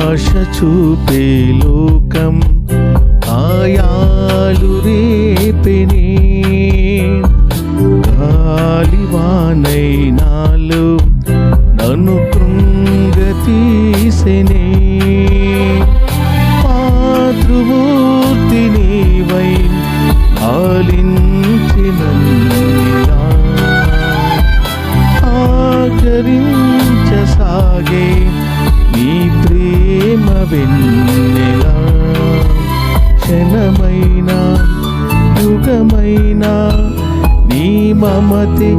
ఆశ చూపే లోకం గాయాలు రేపెనే, గాలివానై నాలో నన్ను కృంగతీసెనే. మాతృమూర్తి నీవై ఆలించినన్నిలా ఆచరించసాగే నీ ప్రేమ వెన్నెలా. క్షణమైనా యుగమైనా నీ మమతే